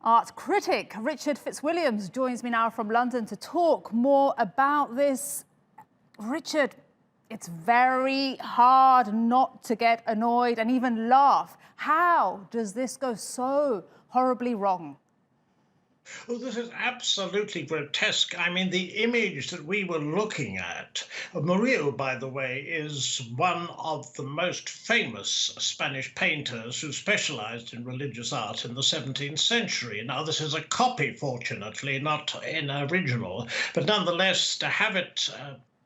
Art critic Richard Fitzwilliams joins me now from London to talk more about this. Richard, it's very hard not to get annoyed and even laugh. How does this go so horribly wrong? Well, this is absolutely grotesque. I mean, the image that we were looking at, Murillo, by the way, is one of the most famous Spanish painters who specialized in religious art in the 17th century. Now, this is a copy, fortunately, not an original, but nonetheless, to have it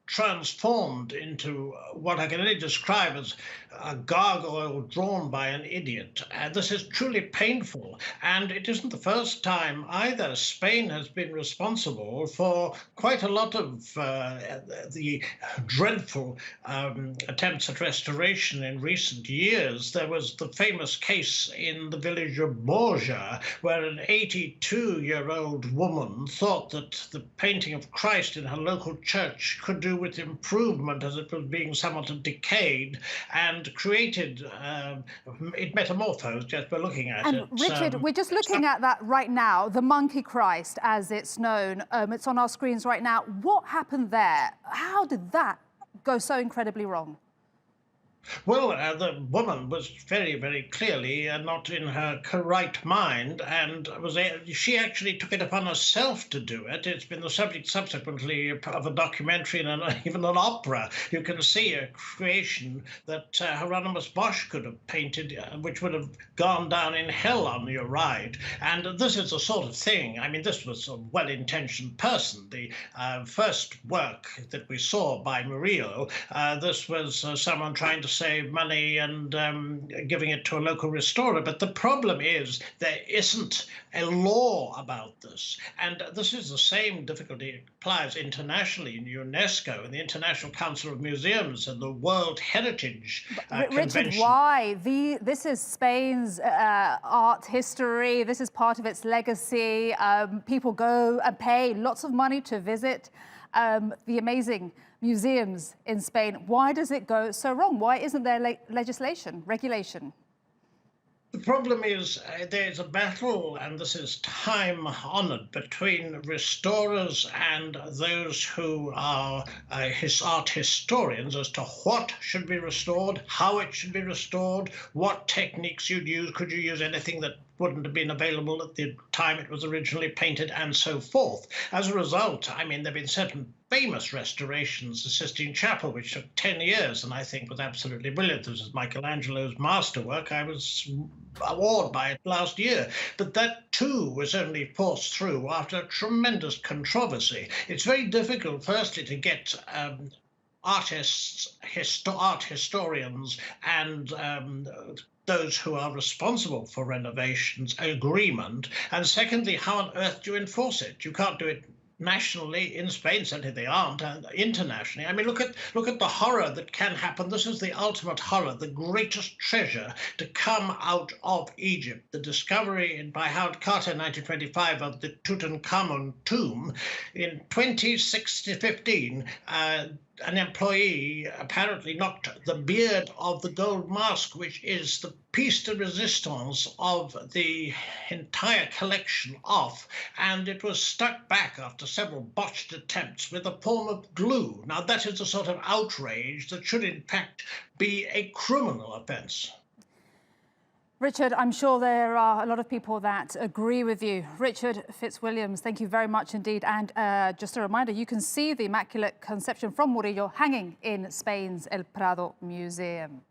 transformed into what I can only describe as a gargoyle drawn by an idiot. And this is truly painful. And it isn't the first time either. Spain has been responsible for quite a lot of the dreadful attempts at restoration in recent years. There was the famous case in the village of Borja, where an 82-year-old woman thought that the painting of Christ in her local church could do with improvement as it was being somewhat decayed, and created it metamorphosed just by looking at it. And Richard, we're just looking at that right now, the monkey Christ as it's known. It's on our screens right now. What happened there? How did that go so incredibly wrong? Well, the woman was very, very clearly not in her right mind, and she actually took it upon herself to do it. It's been the subject subsequently of a documentary and even an opera. You can see a creation that Hieronymus Bosch could have painted, which would have gone down in hell on your ride. And this is the sort of thing. I mean, this was a well-intentioned person. The first work that we saw by Murillo, this was someone trying to save money and giving it to a local restorer. But the problem is there isn't a law about this. And this is the same difficulty it applies internationally in UNESCO and the International Council of Museums and the World Heritage Convention. Richard, why? This is Spain's art history. This is part of its legacy. People go and pay lots of money to visit the amazing museums in Spain. Why does it go so wrong? Why isn't there legislation, regulation? The problem is there's a battle, and this is time-honored, between restorers and those who are art historians as to what should be restored, how it should be restored, what techniques you'd use. Could you use anything that wouldn't have been available at the time it was originally painted, and so forth. As a result, I mean, there have been certain famous restorations, the Sistine Chapel, which took 10 years and I think was absolutely brilliant. This is Michelangelo's masterwork. I was awed by it last year. But that too was only forced through after a tremendous controversy. It's very difficult, firstly, to get artists, art historians, and those who are responsible for renovations agreement. And secondly, how on earth do you enforce it? You can't do it nationally in Spain, certainly they aren't, and internationally. I mean, look at the horror that can happen. This is the ultimate horror, the greatest treasure to come out of Egypt. The discovery by Howard Carter in 1925 of the Tutankhamun tomb. In 2015, an employee apparently knocked the beard of the gold mask, which is the piece de resistance of the entire collection, off, and it was stuck back after several botched attempts with a form of glue. Now, that is a sort of outrage that should, in fact, be a criminal offence. Richard, I'm sure there are a lot of people that agree with you. Richard Fitzwilliams, thank you very much indeed. And just a reminder, you can see the Immaculate Conception from Murillo hanging in Spain's El Prado Museum.